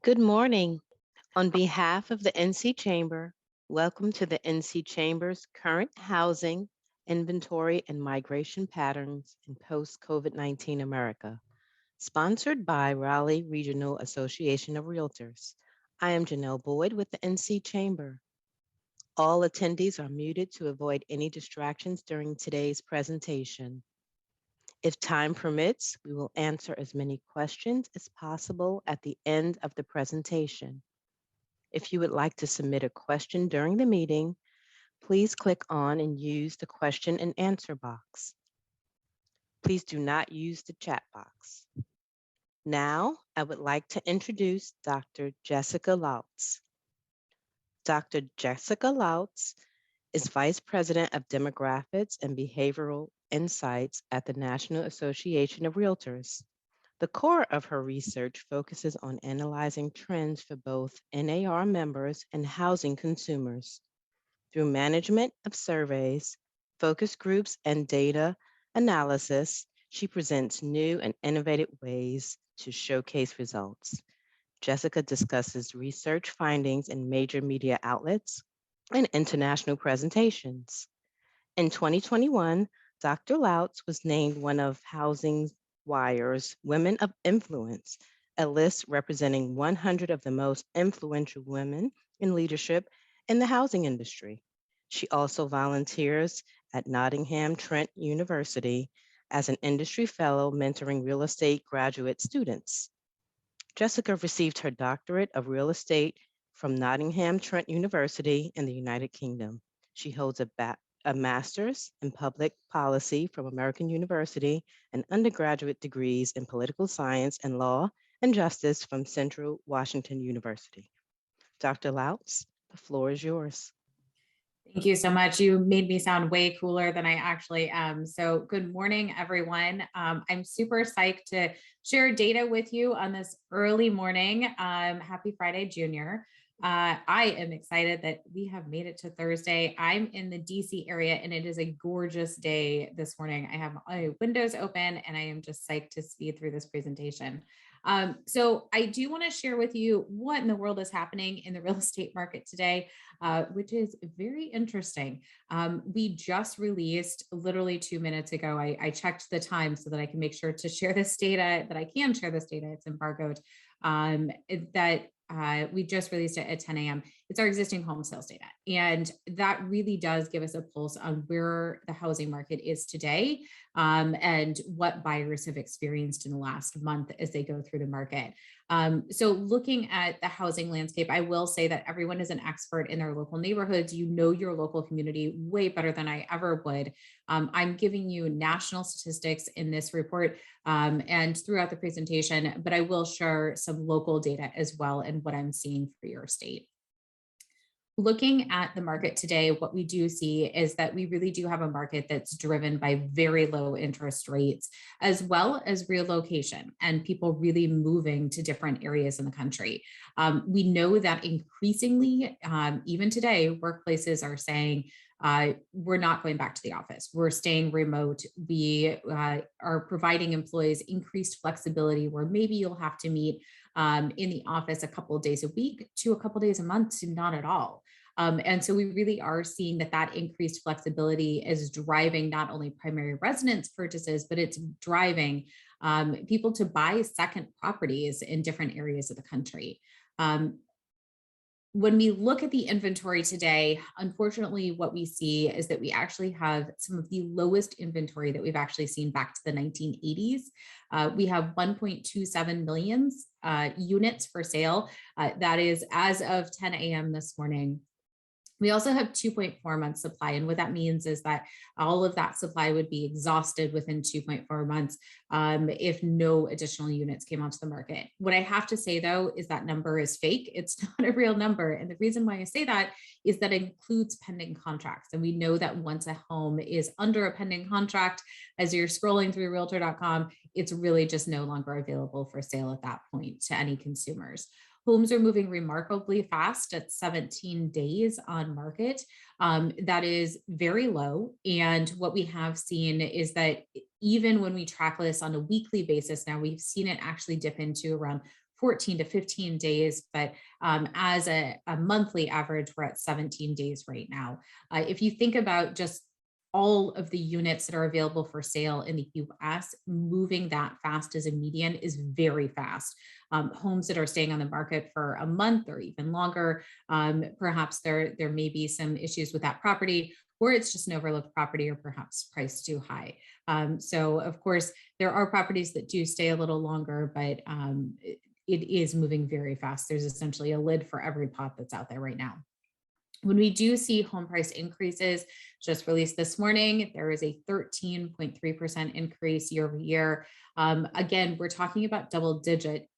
Good morning. On behalf of the NC Chamber, welcome to the NC Chamber's current housing, inventory, and migration patterns in post-COVID-19 America, sponsored by Raleigh Regional Association of Realtors. I am Janelle Boyd with the NC Chamber. All attendees are muted to avoid any distractions during today's presentation. If time permits, we will answer as many questions as possible at the end of the presentation. If you would like to submit a question during the meeting, please click on and use the question and answer box. Please do not use the chat box. Now, I would like to introduce Dr. Jessica Lautz. Dr. Jessica Lautz is Vice President of Demographics and Behavioral Insights at the National Association of Realtors. The core of her research focuses on analyzing trends for both NAR members and housing consumers. Through management of surveys, focus groups, and data analysis, she presents new and innovative ways to showcase results. Jessica discusses research findings in major media outlets and international presentations. In 2021, Dr. Lautz was named one of Housing Wire's Women of Influence, a list representing 100 of the most influential women in leadership in the housing industry. She also volunteers at Nottingham Trent University as an industry fellow mentoring real estate graduate students. Jessica received her doctorate of real estate from Nottingham Trent University in the United Kingdom. She holds a master's in public policy from American University and undergraduate degrees in political science and law and justice from Central Washington University. Dr. Lautz, the floor is yours. Thank you so much. You made me sound way cooler than I actually am. So good morning, everyone. I'm super psyched to share data with you on this early morning. Happy Friday, Junior. I am excited that we have made it to Thursday. I'm in the DC area and it is a gorgeous day this morning. I have my windows open and I am just psyched to speed through this presentation. So I do want to share with you what in the world is happening in the real estate market today, which is very interesting. We just released literally 2 minutes ago. I checked the time so that I can make sure to share this data, that I can share this data. It's embargoed. We just released it at 10 a.m. It's our existing home sales data. And that really does give us a pulse on where the housing market is today and what buyers have experienced in the last month as they go through the market. So looking at the housing landscape, I will say that everyone is an expert in their local neighborhoods. You know your local community way better than I ever would. I'm giving you national statistics in this report and throughout the presentation, but I will share some local data as well and what I'm seeing for your state. Looking at the market today, what we do see is that we really do have a market that's driven by very low interest rates, as well as relocation and people really moving to different areas in the country. We know that increasingly, even today, workplaces are saying, we're not going back to the office. We're staying remote. We are providing employees increased flexibility where maybe you'll have to meet in the office a couple of days a week to a couple of days a month to not at all. And so we really are seeing that increased flexibility is driving not only primary residence purchases, but it's driving people to buy second properties in different areas of the country. When we look at the inventory today, unfortunately, what we see is that we actually have some of the lowest inventory that we've actually seen back to the 1980s. We have 1.27 million units for sale. That is as of 10 a.m. this morning. We also have 2.4 months supply. And what that means is that all of that supply would be exhausted within 2.4 months if no additional units came onto the market. What I have to say, though, is that number is fake. It's not a real number. And the reason why I say that is that it includes pending contracts. And we know that once a home is under a pending contract, as you're scrolling through realtor.com, it's really just no longer available for sale at that point to any consumers. Homes are moving remarkably fast at 17 days on market. That is very low. And what we have seen is that even when we track this on a weekly basis, now we've seen it actually dip into around 14 to 15 days, but as a monthly average, we're at 17 days right now. If you think about just all of the units that are available for sale in the US, moving that fast as a median is very fast. Homes that are staying on the market for a month or even longer, perhaps there may be some issues with that property, or it's just an overlooked property or perhaps priced too high. So of course, there are properties that do stay a little longer, but it is moving very fast. There's essentially a lid for every pot that's out there right now. When we do see home price increases, just released this morning, there is a 13.3% increase year over year. Again, we're talking about double digit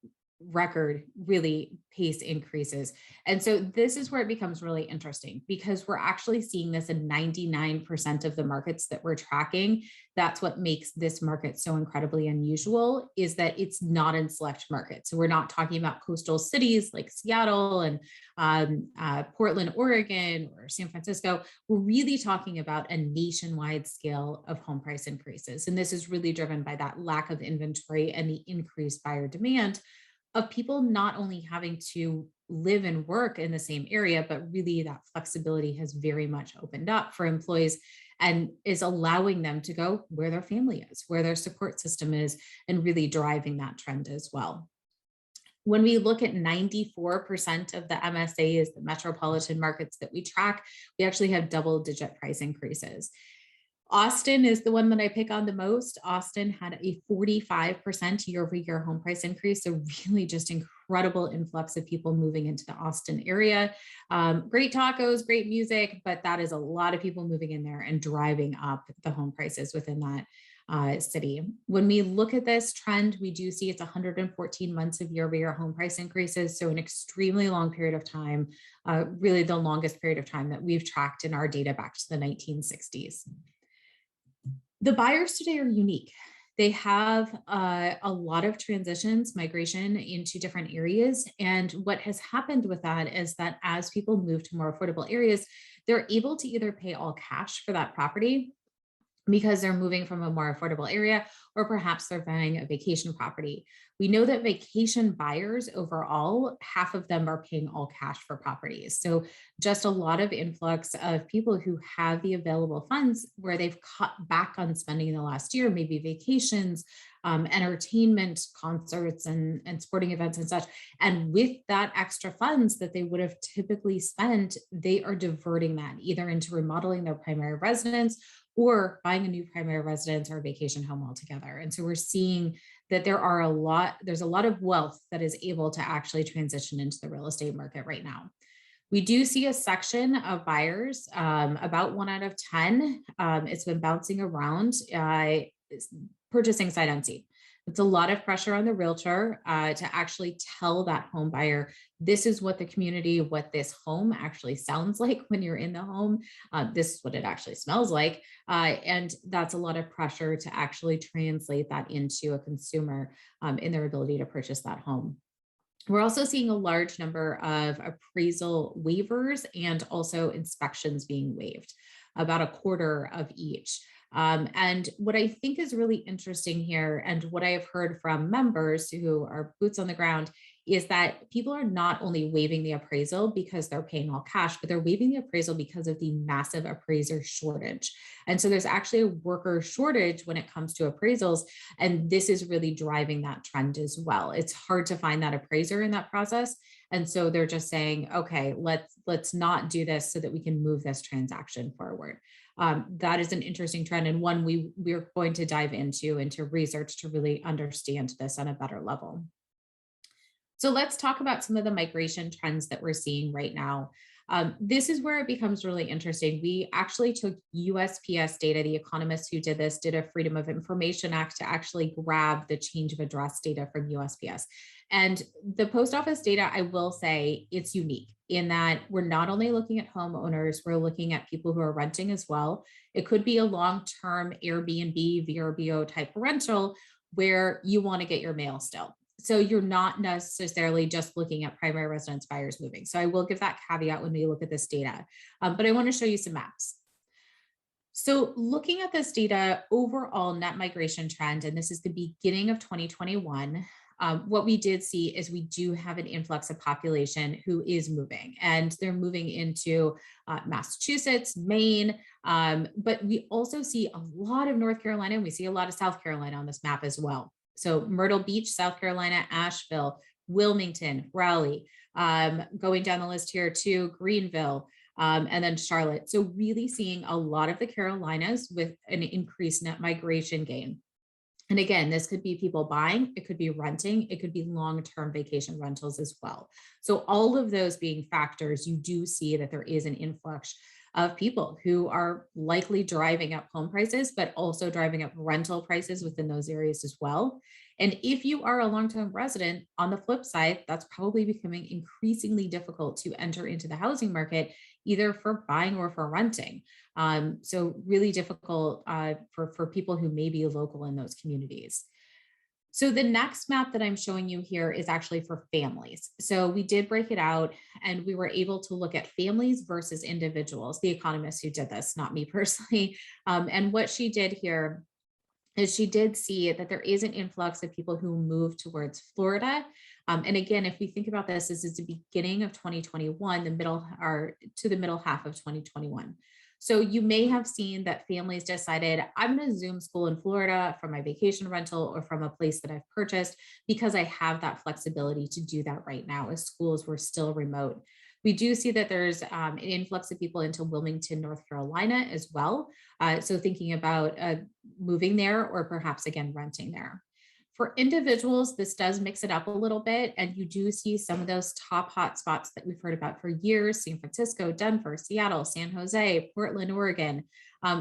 record really pace increases. And so this is where it becomes really interesting because we're actually seeing this in 99% of the markets that we're tracking. That's what makes this market so incredibly unusual, is that it's not in select markets. So we're not talking about coastal cities like Seattle and Portland, Oregon, or San Francisco. We're really talking about a nationwide scale of home price increases. And this is really driven by that lack of inventory and the increased buyer demand of people not only having to live and work in the same area, but really that flexibility has very much opened up for employees and is allowing them to go where their family is, where their support system is, and really driving that trend as well. When we look at 94% of the MSAs, the metropolitan markets that we track, we actually have double digit price increases. Austin is the one that I pick on the most. Austin had a 45% year over year home price increase. So really just incredible influx of people moving into the Austin area. Great tacos, great music, but that is a lot of people moving in there and driving up the home prices within that city. When we look at this trend, we do see it's 114 months of year over year home price increases. So an extremely long period of time, really the longest period of time that we've tracked in our data back to the 1960s. The buyers today are unique. They have a lot of transitions, migration into different areas. And what has happened with that is that as people move to more affordable areas, they're able to either pay all cash for that property because they're moving from a more affordable area, or perhaps they're buying a vacation property. We know that vacation buyers overall, half of them are paying all cash for properties. So just a lot of influx of people who have the available funds where they've cut back on spending in the last year, maybe vacations, entertainment, concerts, and sporting events and such. And with that extra funds that they would have typically spent, they are diverting that either into remodeling their primary residence or buying a new primary residence or vacation home altogether. And so we're seeing that there's a lot of wealth that is able to actually transition into the real estate market right now. We do see a section of buyers, about 1 out of 10. It's been bouncing around, purchasing sight unseen. It's a lot of pressure on the realtor to actually tell that home buyer, this is what the community, what this home actually sounds like when you're in the home. This is what it actually smells like. And that's a lot of pressure to actually translate that into a consumer in their ability to purchase that home. We're also seeing a large number of appraisal waivers and also inspections being waived, about a quarter of each. And what I think is really interesting here, and what I have heard from members who are boots on the ground, is that people are not only waiving the appraisal because they're paying all cash, but they're waiving the appraisal because of the massive appraiser shortage. And so there's actually a worker shortage when it comes to appraisals. And this is really driving that trend as well. It's hard to find that appraiser in that process. And so they're just saying, okay, let's not do this so that we can move this transaction forward. That is an interesting trend, and one we're going to dive into research to really understand this on a better level. So let's talk about some of the migration trends that we're seeing right now. This is where it becomes really interesting. We actually took USPS data. The economists who did this did a Freedom of Information Act to actually grab the change of address data from USPS. And the post office data, I will say, it's unique in that we're not only looking at homeowners, we're looking at people who are renting as well. It could be a long-term Airbnb, VRBO type rental where you want to get your mail still. So you're not necessarily just looking at primary residence buyers moving. So I will give that caveat when we look at this data, but I want to show you some maps. So looking at this data, overall net migration trend, and this is the beginning of 2021, What we did see is we do have an influx of population who is moving, and they're moving into Massachusetts, Maine, but we also see a lot of North Carolina, and we see a lot of South Carolina on this map as well. So Myrtle Beach, South Carolina, Asheville, Wilmington, Raleigh, going down the list here to Greenville, and then Charlotte. So really seeing a lot of the Carolinas with an increased net migration gain. And again, this could be people buying, it could be renting, it could be long-term vacation rentals as well. So all of those being factors, you do see that there is an influx of people who are likely driving up home prices, but also driving up rental prices within those areas as well. And if you are a long-term resident, on the flip side, that's probably becoming increasingly difficult to enter into the housing market, either for buying or for renting. So really difficult for people who may be local in those communities. So the next map that I'm showing you here is actually for families. So we did break it out and we were able to look at families versus individuals, the economist who did this, not me personally. And what she did here is she did see that there is an influx of people who move towards Florida. And again, if we think about this is the beginning of 2021, the middle or to the middle half of 2021. So you may have seen that families decided, I'm going to Zoom school in Florida from my vacation rental or from a place that I've purchased because I have that flexibility to do that right now as schools were still remote. We do see that there's an influx of people into Wilmington, North Carolina as well. So thinking about moving there or perhaps again renting there. For individuals, this does mix it up a little bit, and you do see some of those top hot spots that we've heard about for years: San Francisco, Denver, Seattle, San Jose, Portland, Oregon.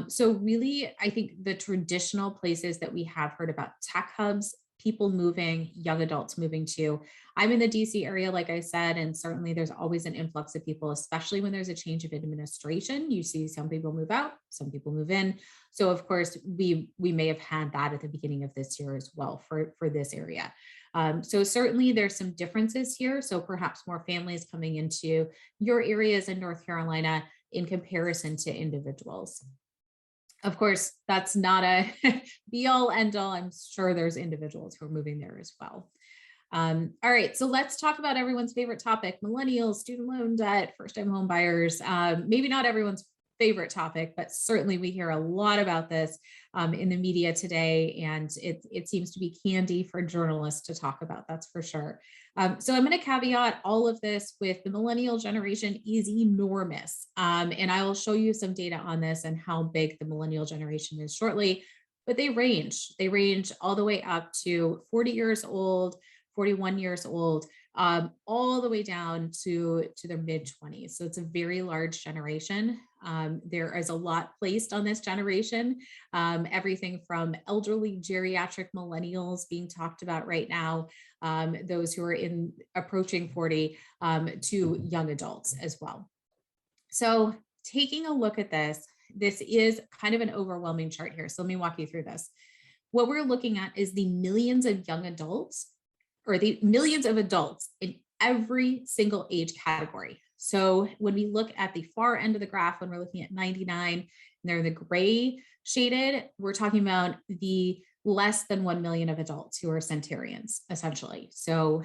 So really, I think the traditional places that we have heard about, tech hubs, people moving, young adults moving to. I'm in the DC area, like I said, and certainly there's always an influx of people, especially when there's a change of administration. You see some people move out, some people move in. So of course, we may have had that at the beginning of this year as well for this area. So certainly there's some differences here. So perhaps more families coming into your areas in North Carolina in comparison to individuals. Of course, that's not a be all end all. I'm sure there's individuals who are moving there as well. All right, so let's talk about everyone's favorite topic: millennials, student loan debt, first-time home buyers. Maybe not everyone's favorite topic, but certainly we hear a lot about this in the media today, and it seems to be candy for journalists to talk about, that's for sure. So I'm going to caveat all of this with the millennial generation is enormous, and I will show you some data on this and how big the millennial generation is shortly, but they range all the way up to 40 years old, 41 years old, all the way down to their mid 20s. So it's a very large generation. There is a lot placed on this generation, everything from elderly geriatric millennials being talked about right now, those who are approaching 40, to young adults as well. So taking a look at this is kind of an overwhelming chart here. So let me walk you through this. What we're looking at is the millions of young adults, or the millions of adults in every single age category. So when we look at the far end of the graph, when we're looking at 99, and they're the gray shaded, we're talking about the less than 1 million of adults who are centenarians, essentially. So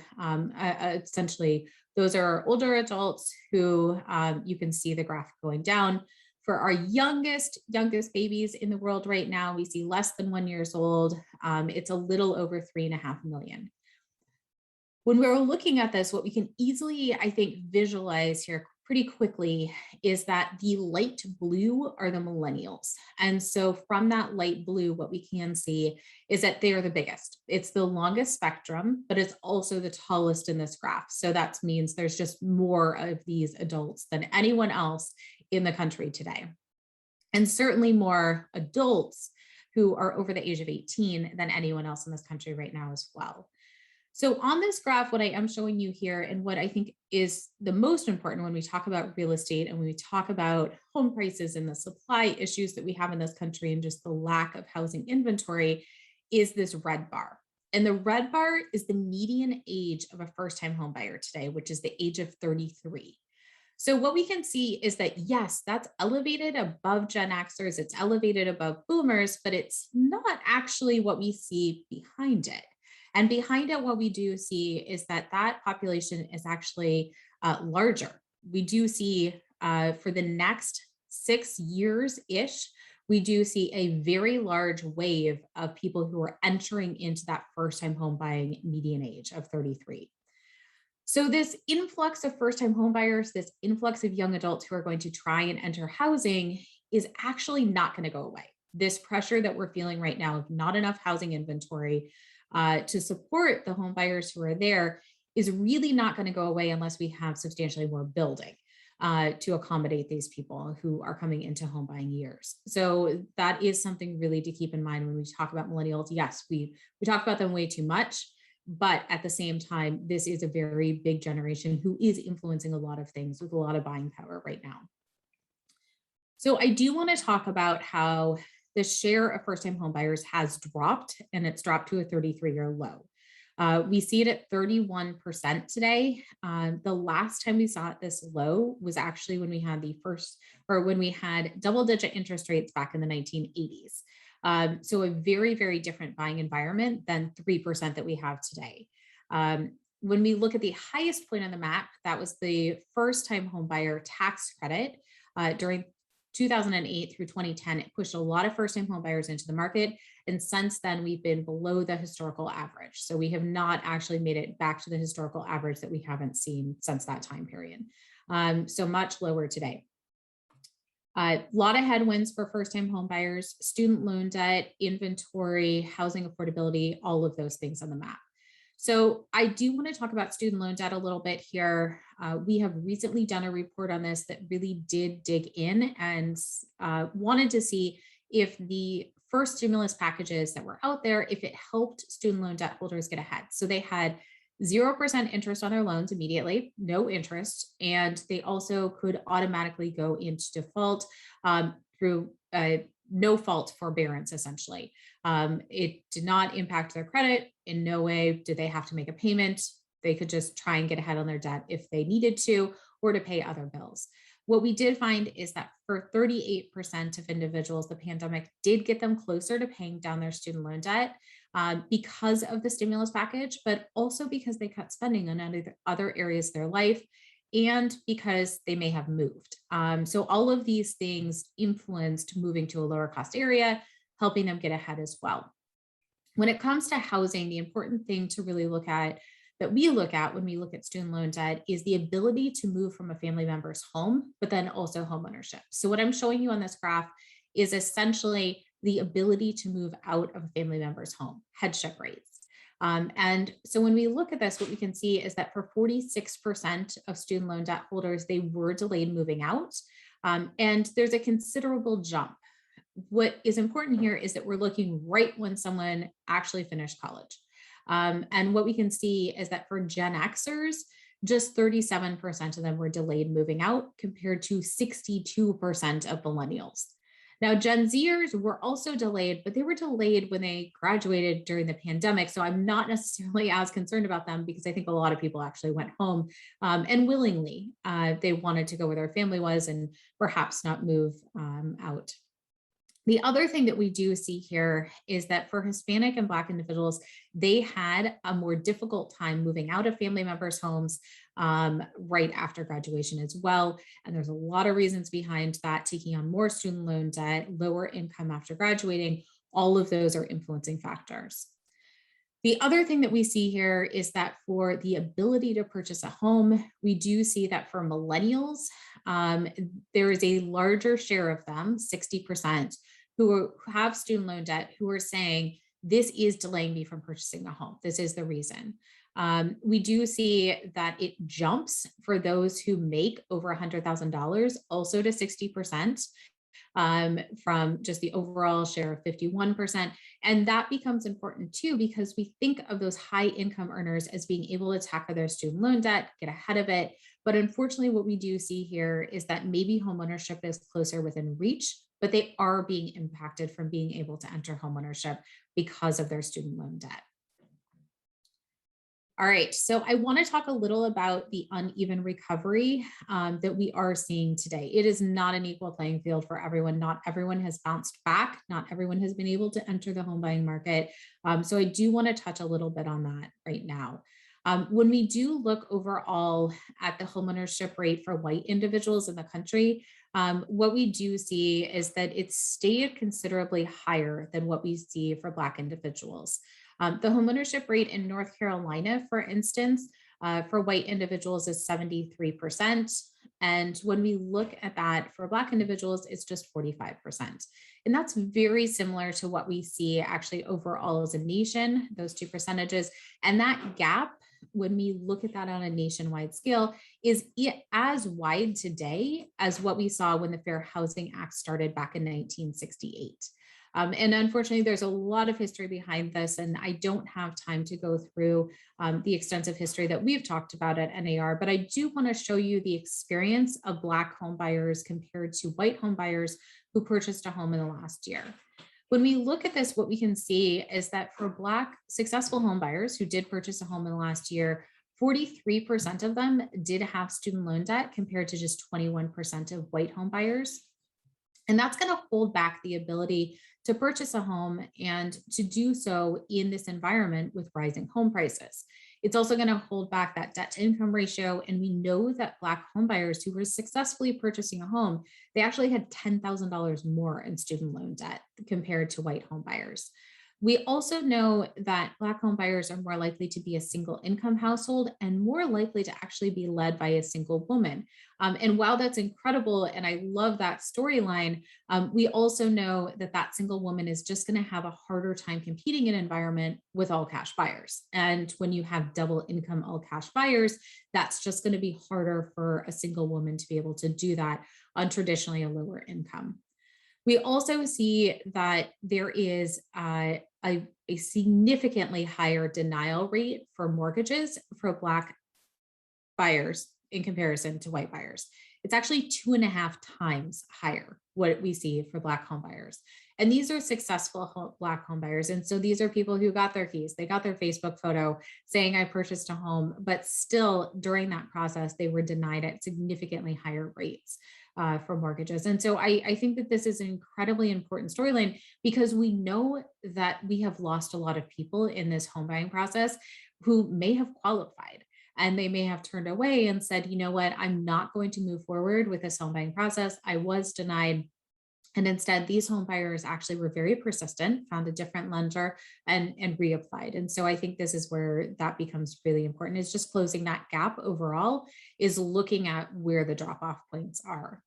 essentially, those are older adults who you can see the graph going down. For our youngest babies in the world right now, we see less than 1 year old. It's a little over 3.5 million. When we're looking at this, what we can easily, I think, visualize here pretty quickly is that the light blue are the millennials. And so from that light blue, what we can see is that they are the biggest. It's the longest spectrum, but it's also the tallest in this graph. So that means there's just more of these adults than anyone else in the country today. And certainly more adults who are over the age of 18 than anyone else in this country right now as well. So on this graph, what I am showing you here, and what I think is the most important when we talk about real estate and when we talk about home prices and the supply issues that we have in this country and just the lack of housing inventory, is this red bar. And the red bar is the median age of a first-time home buyer today, which is the age of 33. So what we can see is that, yes, that's elevated above Gen Xers, it's elevated above boomers, but it's not actually what we see behind it. And behind it, what we do see is that that population is actually larger. We do see for the next 6 years-ish, we do see a very large wave of people who are entering into that first time home buying median age of 33. So this influx of first-time homebuyers, this influx of young adults who are going to try and enter housing is actually not going to go away. This pressure that we're feeling right now of not enough housing inventory to support the homebuyers who are there is really not going to go away unless we have substantially more building to accommodate these people who are coming into home buying years. So that is something really to keep in mind when we talk about millennials. Yes, we talk about them way too much. But at the same time, this is a very big generation who is influencing a lot of things with a lot of buying power right now. So I do want to talk about how the share of first-time homebuyers has dropped, and it's dropped to a 33-year low. We see it at 31% today. The last time we saw it this low was actually when we had when we had double-digit interest rates back in the 1980s. So a very, very different buying environment than 3% that we have today. When we look at the highest point on the map, that was the first-time homebuyer tax credit during 2008 through 2010. It pushed a lot of first-time homebuyers into the market. And since then, we've been below the historical average. So we have not actually made it back to the historical average that we haven't seen since that time period. So much lower today. A lot of headwinds for first-time homebuyers, student loan debt, inventory, housing affordability, all of those things on the map. So I do want to talk about student loan debt a little bit here. We have recently done a report on this that really did dig in and wanted to see if the first stimulus packages that were out there, if it helped student loan debt holders get ahead. So they had 0% interest on their loans immediately, no interest, and they also could automatically go into default through no fault forbearance, essentially. It did not impact their credit. In no way did they have to make a payment. They could just try and get ahead on their debt if they needed to, or to pay other bills. What we did find is that for 38% of individuals, the pandemic did get them closer to paying down their student loan debt because of the stimulus package, but also because they cut spending on other areas of their life and because they may have moved. So all of these things influenced moving to a lower cost area, helping them get ahead as well. When it comes to housing, the important thing to really look at that we look at when we look at student loan debt is the ability to move from a family member's home, but then also home ownership. So what I'm showing you on this graph is essentially the ability to move out of a family member's home, headship rates. And so when we look at this, what we can see is that for 46% of student loan debt holders, they were delayed moving out. And there's a considerable jump. What is important here is that we're looking right when someone actually finished college. And what we can see is that for Gen Xers, just 37% of them were delayed moving out compared to 62% of millennials. Now, Gen Zers were also delayed, but they were delayed when they graduated during the pandemic. So I'm not necessarily as concerned about them because I think a lot of people actually went home and willingly they wanted to go where their family was and perhaps not move out. The other thing that we do see here is that for Hispanic and Black individuals, they had a more difficult time moving out of family members' homes right after graduation as well. And there's a lot of reasons behind that, taking on more student loan debt, lower income after graduating, all of those are influencing factors. The other thing that we see here is that for the ability to purchase a home, we do see that for millennials, there is a larger share of them, 60%, who have student loan debt, who are saying, this is delaying me from purchasing a home. This is the reason. We do see that it jumps for those who make over $100,000, also to 60%. From just the overall share of 51%. And that becomes important too, because we think of those high income earners as being able to tackle their student loan debt, get ahead of it. But unfortunately, what we do see here is that maybe homeownership is closer within reach, but they are being impacted from being able to enter homeownership because of their student loan debt. All right, so I want to talk a little about the uneven recovery that we are seeing today. It is not an equal playing field for everyone. Not everyone has bounced back. Not everyone has been able to enter the home buying market. So I do want to touch a little bit on that right now. When we do look overall at the homeownership rate for white individuals in the country, what we do see is that it's stayed considerably higher than what we see for Black individuals. The homeownership rate in North Carolina, for instance, for white individuals is 73%. And when we look at that for Black individuals, it's just 45%. And that's very similar to what we see actually overall as a nation, those two percentages. And that gap, when we look at that on a nationwide scale, is as wide today as what we saw when the Fair Housing Act started back in 1968. And unfortunately, there's a lot of history behind this, and I don't have time to go through the extensive history that we've talked about at NAR, but I do want to show you the experience of Black homebuyers compared to white homebuyers who purchased a home in the last year. When we look at this, what we can see is that for Black successful homebuyers who did purchase a home in the last year, 43% of them did have student loan debt compared to just 21% of white homebuyers. And that's going to hold back the ability to purchase a home and to do so in this environment with rising home prices. It's also going to hold back that debt to income ratio. And we know that Black homebuyers who were successfully purchasing a home, they actually had $10,000 more in student loan debt compared to white homebuyers. We also know that Black home buyers are more likely to be a single income household and more likely to actually be led by a single woman. And while that's incredible, and I love that storyline, we also know that that single woman is just going to have a harder time competing in an environment with all cash buyers. And when you have double income all cash buyers, that's just going to be harder for a single woman to be able to do that on traditionally a lower income. We also see that there is a significantly higher denial rate for mortgages for Black buyers in comparison to white buyers. It's actually 2.5 times higher what we see for Black home buyers. And these are successful Black home buyers. And so these are people who got their keys, they got their Facebook photo saying, I purchased a home, but still during that process, they were denied at significantly higher rates. For mortgages. And so I think that this is an incredibly important storyline because we know that we have lost a lot of people in this home buying process who may have qualified and they may have turned away and said, you know what, I'm not going to move forward with this home buying process. I was denied. And instead, these home buyers actually were very persistent, found a different lender and reapplied. And so I think this is where that becomes really important is just closing that gap overall, is looking at where the drop-off points are.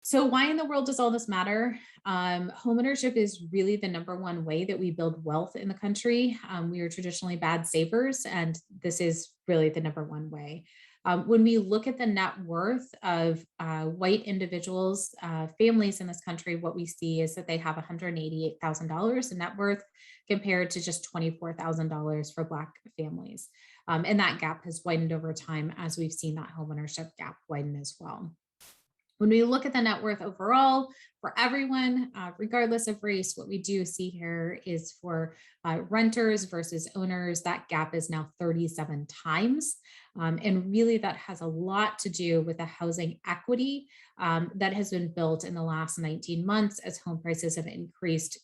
So why in the world does all this matter? Homeownership is really the number one way that we build wealth in the country. We are traditionally bad savers, and this is really the number one way. When we look at the net worth of white individuals, families in this country, what we see is that they have $188,000 in net worth compared to just $24,000 for Black families. And that gap has widened over time as we've seen that homeownership gap widen as well. When we look at the net worth overall for everyone, regardless of race, what we do see here is for renters versus owners, that gap is now 37 times. And really that has a lot to do with the housing equity that has been built in the last 19 months as home prices have increased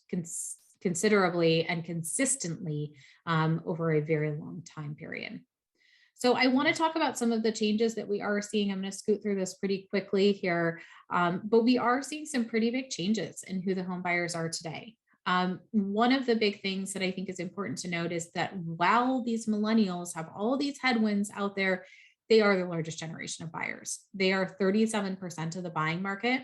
considerably and consistently over a very long time period. So I want to talk about some of the changes that we are seeing. I'm going to scoot through this pretty quickly here, but we are seeing some pretty big changes in who the home buyers are today. One of the big things that I think is important to note is that while these millennials have all these headwinds out there, they are the largest generation of buyers. They are 37% of the buying market,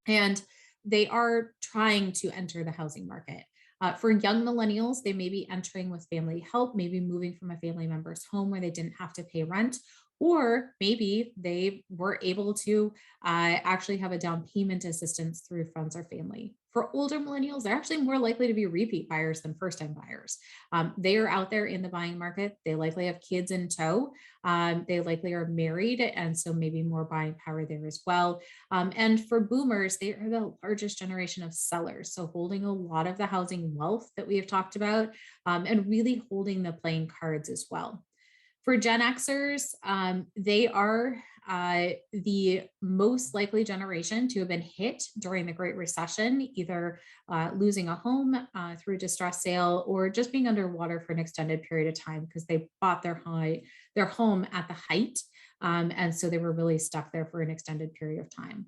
and they are trying to enter the housing market. For young millennials, they may be entering with family help, maybe moving from a family member's home where they didn't have to pay rent, or maybe they were able to actually have a down payment assistance through friends or family. For older millennials, they're actually more likely to be repeat buyers than first time buyers. They are out there in the buying market. They likely have kids in tow. They likely are married, and so maybe more buying power there as well. And for boomers, they are the largest generation of sellers. So holding a lot of the housing wealth that we have talked about, and really holding the playing cards as well. For Gen Xers, they are the most likely generation to have been hit during the Great Recession, either losing a home through distress sale or just being underwater for an extended period of time because they bought their home at the height. And so they were really stuck there for an extended period of time.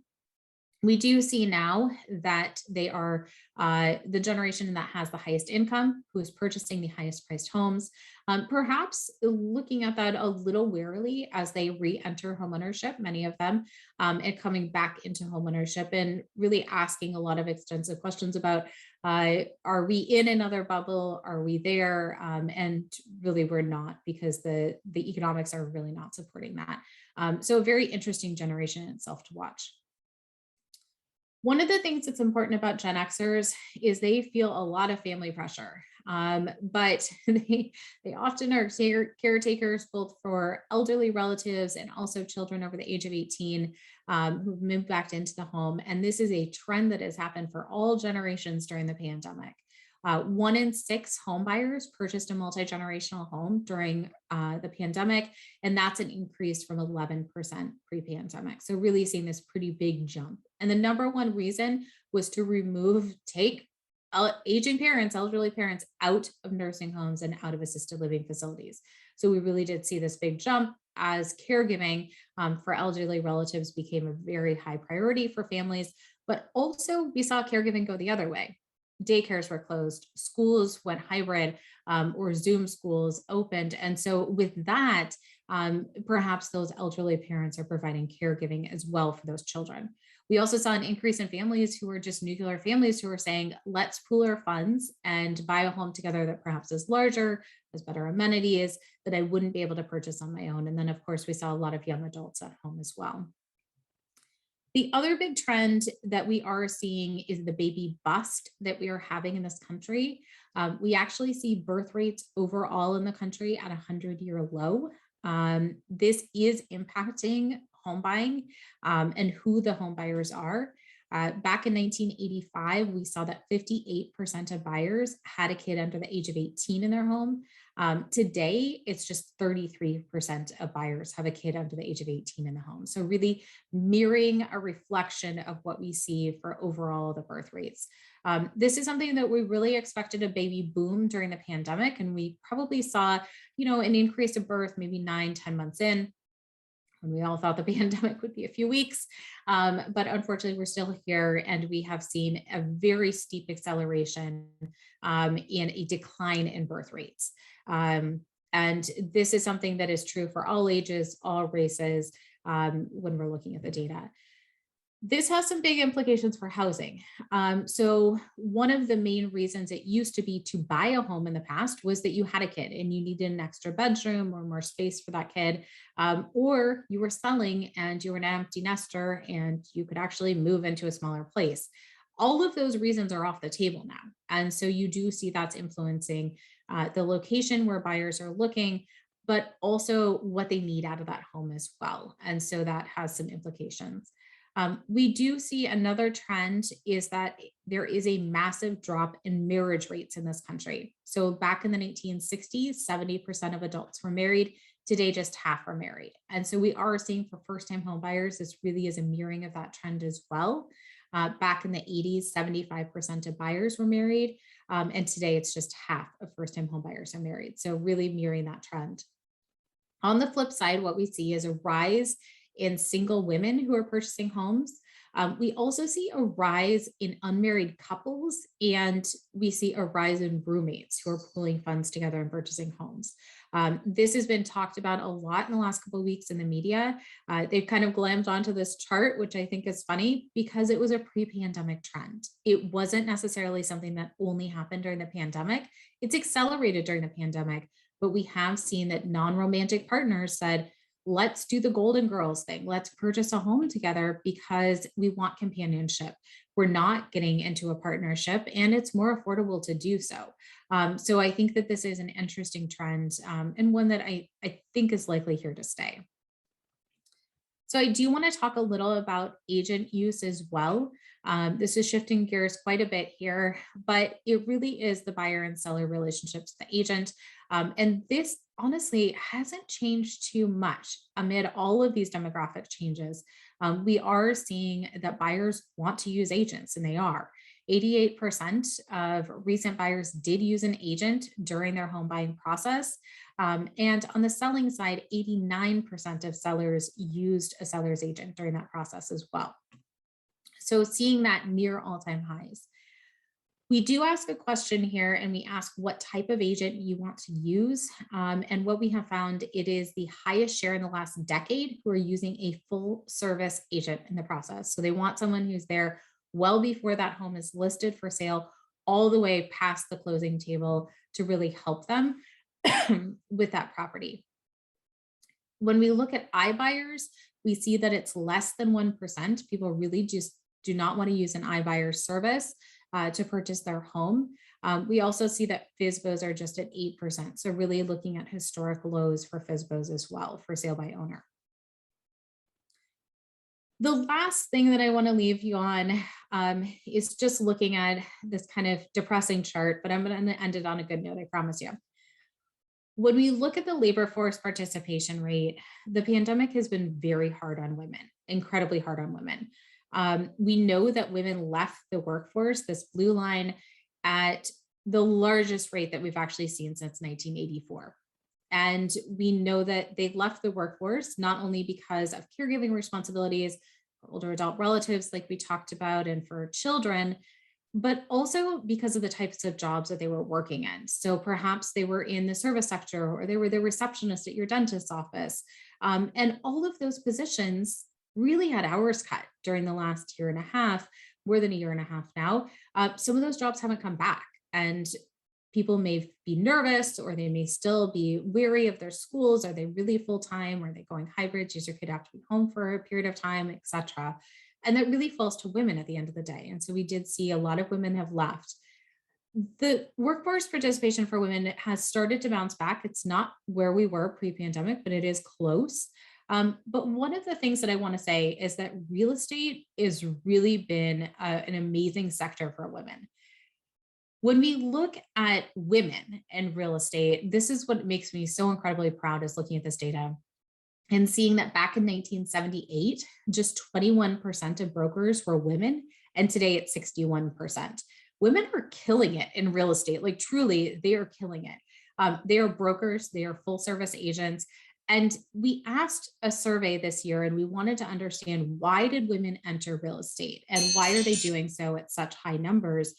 We do see now that they are the generation that has the highest income, who is purchasing the highest priced homes, perhaps looking at that a little warily as they re-enter homeownership, many of them, and coming back into homeownership and really asking a lot of extensive questions about, are we in another bubble? Are we there? And really we're not, because the economics are really not supporting that. So a very interesting generation in itself to watch. One of the things that's important about Gen Xers is they feel a lot of family pressure, but they often are caretakers both for elderly relatives and also children over the age of 18 who've moved back into the home. And this is a trend that has happened for all generations during the pandemic. 1 in 6 home buyers purchased a multi-generational home during the pandemic, and that's an increase from 11% pre-pandemic. So really seeing this pretty big jump. And the number one reason was to take aging parents, elderly parents out of nursing homes and out of assisted living facilities. So we really did see this big jump as caregiving for elderly relatives became a very high priority for families, but also we saw caregiving go the other way. Daycares were closed, schools went hybrid, or Zoom schools opened. And so with that, perhaps those elderly parents are providing caregiving as well for those children. We also saw an increase in families who were just nuclear families who were saying, let's pool our funds and buy a home together that perhaps is larger, has better amenities that I wouldn't be able to purchase on my own. And then of course, we saw a lot of young adults at home as well. The other big trend that we are seeing is the baby bust that we are having in this country. We actually see birth rates overall in the country at a 100-year low. This is impacting home buying and who the home buyers are. Back in 1985, we saw that 58% of buyers had a kid under the age of 18 in their home. Today, it's just 33% of buyers have a kid under the age of 18 in the home. So really mirroring a reflection of what we see for overall the birth rates. This is something that we really expected a baby boom during the pandemic. And we probably saw, an increase of birth maybe 9-10 months in, when we all thought the pandemic would be a few weeks. But unfortunately, we're still here and we have seen a very steep acceleration in a decline in birth rates. And this is something that is true for all ages, all races, when we're looking at the data. This has some big implications for housing. So one of the main reasons it used to be to buy a home in the past was that you had a kid and you needed an extra bedroom or more space for that kid, or you were selling and you were an empty nester and you could actually move into a smaller place. All of those reasons are off the table now. And so you do see that's influencing the location where buyers are looking, but also what they need out of that home as well. And so that has some implications. We do see another trend is that there is a massive drop in marriage rates in this country. So back in the 1960s, 70% of adults were married. Today, just half are married. And so we are seeing for first-time home buyers, this really is a mirroring of that trend as well. Back in the 80s, 75% of buyers were married. And today it's just half of first-time home buyers are married. So really mirroring that trend. On the flip side, what we see is a rise in single women who are purchasing homes. We also see a rise in unmarried couples, and we see a rise in roommates who are pulling funds together and purchasing homes. This has been talked about a lot in the last couple of weeks in the media. They've kind of glammed onto this chart, which I think is funny because it was a pre-pandemic trend. It wasn't necessarily something that only happened during the pandemic. It's accelerated during the pandemic, but we have seen that non-romantic partners said, let's do the Golden Girls thing. Let's purchase a home together because we want companionship. We're not getting into a partnership and it's more affordable to do so. So I think that this is an interesting trend, and one that I think is likely here to stay. So I do want to talk a little about agent use as well. This is shifting gears quite a bit here, but it really is the buyer and seller relationship to the agent. And this honestly hasn't changed too much amid all of these demographic changes. We are seeing that buyers want to use agents, and they are. 88% of recent buyers did use an agent during their home buying process. And on the selling side, 89% of sellers used a seller's agent during that process as well. So seeing that near all-time highs. We do ask a question here and we ask what type of agent you want to use. And what we have found, it is the highest share in the last decade who are using a full service agent in the process. So they want someone who's there well before that home is listed for sale, all the way past the closing table to really help them with that property. When we look at iBuyers, we see that it's less than 1%. People really just do not want to use an iBuyer service to purchase their home. We also see that FSBOs are just at 8%. So really looking at historic lows for FSBOs as well for sale by owner. The last thing that I want to leave you on is just looking at this kind of depressing chart, but I'm going to end it on a good note, I promise you. When we look at the labor force participation rate, the pandemic has been very hard on women, incredibly hard on women. We know that women left the workforce, this blue line, at the largest rate that we've actually seen since 1984. And we know that they left the workforce not only because of caregiving responsibilities for older adult relatives, like we talked about, and for children, but also because of the types of jobs that they were working in. So perhaps they were in the service sector, or they were the receptionist at your dentist's office. And all of those positions really had hours cut during the last year and a half, more than a year and a half now. Some of those jobs haven't come back, and people may be nervous, or they may still be weary of their schools. Are they really full-time? Are they going hybrid? Does your kid have to be home for a period of time, et cetera? And that really falls to women at the end of the day. And so we did see a lot of women have left. The workforce participation for women has started to bounce back. It's not where we were pre-pandemic, but it is close. But one of the things that I want to say is that real estate has really been an amazing sector for women. When we look at women in real estate, this is what makes me so incredibly proud, is looking at this data and seeing that back in 1978, just 21% of brokers were women, and today it's 61%. Women are killing it in real estate. Like truly, they are killing it. They are brokers, they are full service agents. And we asked a survey this year, and we wanted to understand, why did women enter real estate and why are they doing so at such high numbers?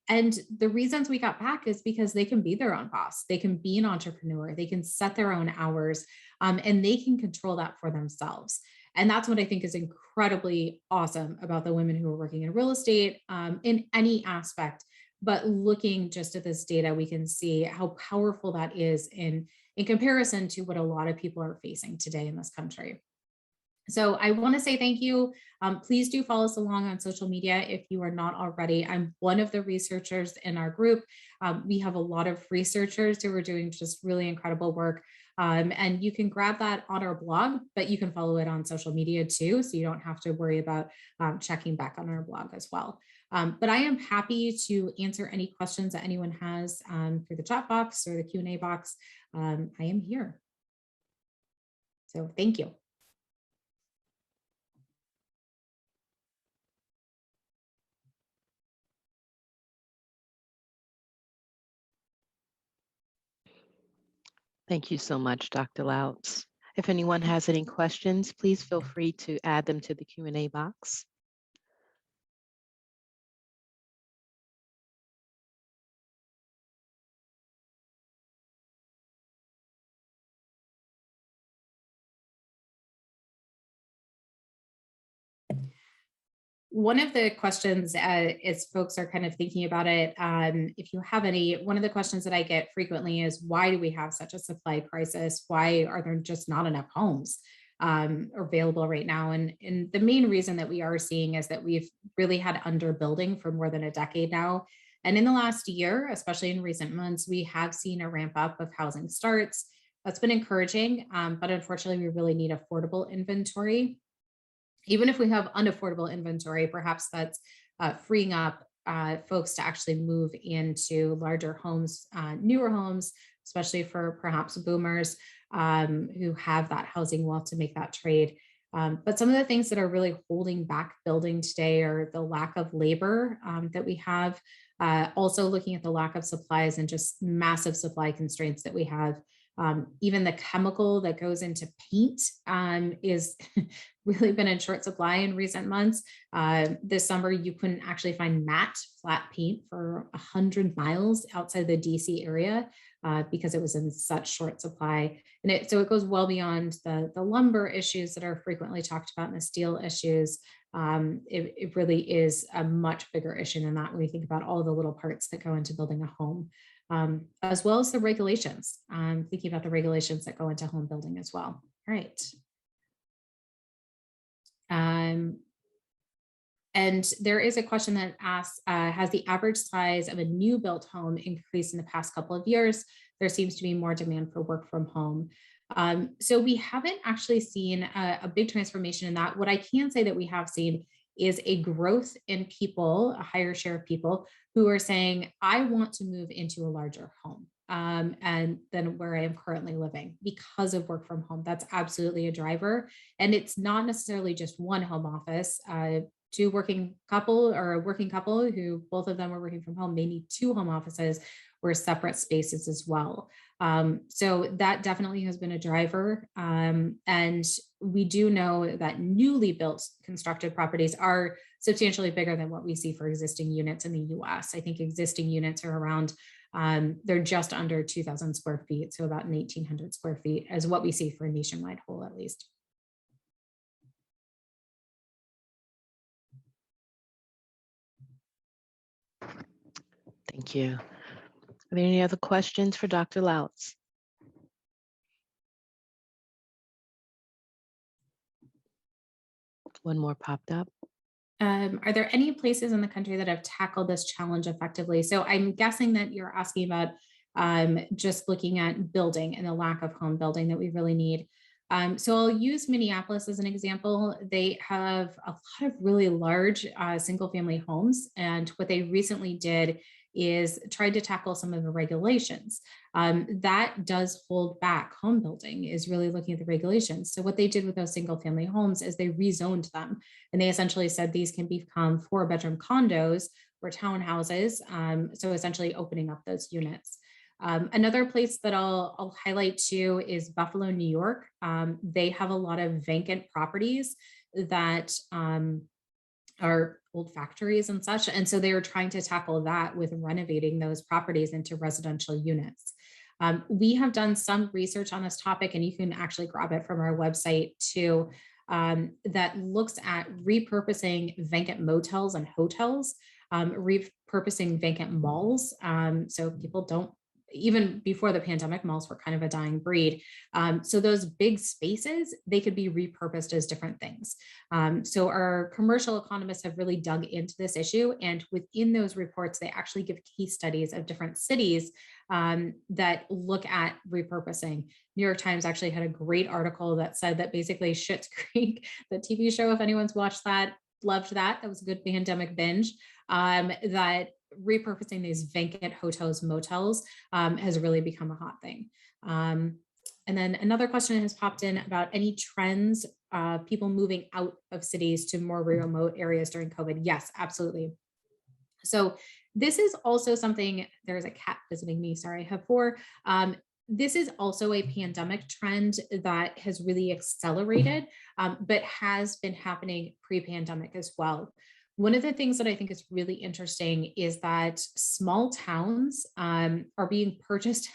And the reasons we got back is because they can be their own boss. They can be an entrepreneur. They can set their own hours, and they can control that for themselves. And that's what I think is incredibly awesome about the women who are working in real estate, in any aspect. But looking just at this data, we can see how powerful that is in comparison to what a lot of people are facing today in this country. So I want to say thank you. Please do follow us along on social media if you are not already. I'm one of the researchers in our group. We have a lot of researchers who are doing just really incredible work. And you can grab that on our blog, but you can follow it on social media too. So you don't have to worry about checking back on our blog as well. But I am happy to answer any questions that anyone has through the chat box or the Q&A box. I am here. So thank you. Thank you so much, Dr. Louts. If anyone has any questions, please feel free to add them to the Q&A box. One of the questions, as folks are kind of thinking about it, if you have any, one of the questions that I get frequently is, why do we have such a supply crisis? Why are there just not enough homes? available right now. And the main reason that we are seeing is that we've really had underbuilding for more than a decade now. And in the last year, especially in recent months, we have seen a ramp up of housing starts. That's been encouraging, but unfortunately, we really need affordable inventory. Even if we have unaffordable inventory, perhaps that's freeing up folks to actually move into larger homes, newer homes, especially for perhaps boomers who have that housing wealth to make that trade. But some of the things that are really holding back building today are the lack of labor that we have, also looking at the lack of supplies and just massive supply constraints that we have. Even the chemical that goes into paint is really been in short supply in recent months. This summer, you couldn't actually find matte flat paint for 100 miles outside the DC area because it was in such short supply. And so it goes well beyond the lumber issues that are frequently talked about and the steel issues. It really is a much bigger issue than that when we think about all the little parts that go into building a home. As well as the regulations, thinking about the regulations that go into home building as well. All right. And there is a question that asks, has the average size of a new built home increased in the past couple of years? There seems to be more demand for work from home. So we haven't actually seen a big transformation in that. What I can say that we have seen is a growth in people, a higher share of people who are saying, I want to move into a larger home and than where I am currently living because of work from home. That's absolutely a driver. And it's not necessarily just one home office. Two working couple or a working couple who both of them are working from home, they need two home offices or separate spaces as well. So that definitely has been a driver. And we do know that newly built constructed properties are substantially bigger than what we see for existing units in the US. I think existing units are around, they're just under 2,000 square feet. So about 1,800 square feet is what we see for a nationwide whole at least. Thank you. Are there any other questions for Dr. Louts? One more popped up. Are there any places in the country that have tackled this challenge effectively? So I'm guessing that you're asking about just looking at building and the lack of home building that we really need. So I'll use Minneapolis as an example. They have a lot of really large single family homes. And what they recently did is tried to tackle some of the regulations. That does hold back home building, is really looking at the regulations. So what they did with those single family homes is they rezoned them. And they essentially said these can become 4-bedroom condos or townhouses. So essentially opening up those units. Another place that I'll highlight too is Buffalo, New York. They have a lot of vacant properties that are old factories and such. And so they were trying to tackle that with renovating those properties into residential units. We have done some research on this topic, and you can actually grab it from our website too, that looks at repurposing vacant motels and hotels, repurposing vacant malls. So people don't, even before the pandemic, malls were kind of a dying breed. So those big spaces, they could be repurposed as different things. So our commercial economists have really dug into this issue. And within those reports, they actually give case studies of different cities that look at repurposing. New York Times actually had a great article that said that basically Schitt's Creek, the TV show, if anyone's watched that, loved that. That was a good pandemic binge. That repurposing these vacant hotels, motels has really become a hot thing. And then another question has popped in about any trends, people moving out of cities to more remote areas during COVID. Yes, absolutely. So this is also something, there's a cat visiting me, sorry, I have four. This is also a pandemic trend that has really accelerated, but has been happening pre-pandemic as well. One of the things that I think is really interesting is that small towns are being purchased.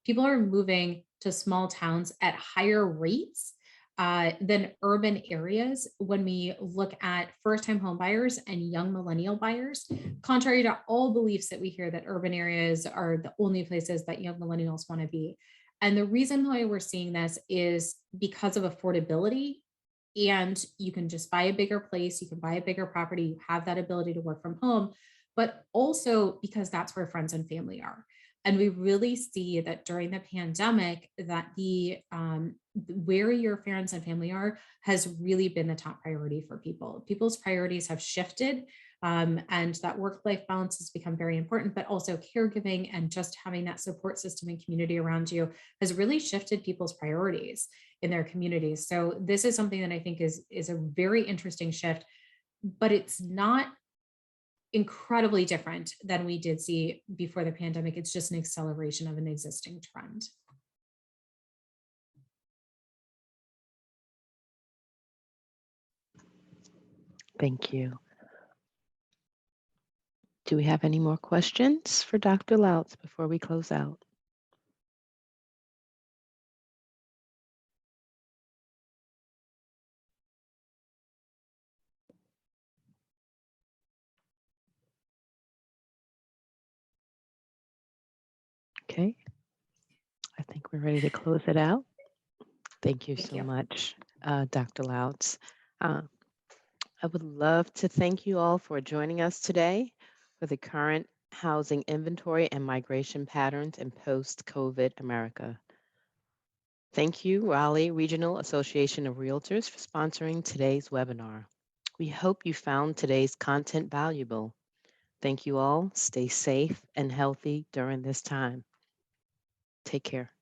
People are moving to small towns at higher rates than urban areas when we look at first-time home buyers and young millennial buyers, contrary to all beliefs that we hear that urban areas are the only places that young millennials want to be. And the reason why we're seeing this is because of affordability. And you can just buy a bigger place, you can buy a bigger property, you have that ability to work from home, but also because that's where friends and family are. And we really see that during the pandemic that the where your friends and family are has really been the top priority for people. People's priorities have shifted, and that work-life balance has become very important, but also caregiving and just having that support system and community around you has really shifted people's priorities in their communities. So this is something that I think is a very interesting shift, but it's not incredibly different than we did see before the pandemic. It's just an acceleration of an existing trend. Thank you. Do we have any more questions for Dr. Louts before we close out? Okay, I think we're ready to close it out. Thank you Thank so you. much, Dr. Louts. Uh, I would love to thank you all for joining us today for the current housing inventory and migration patterns in post-COVID America. Thank you, Raleigh Regional Association of Realtors, for sponsoring today's webinar. We hope you found today's content valuable. Thank you all. Stay safe and healthy during this time. Take care.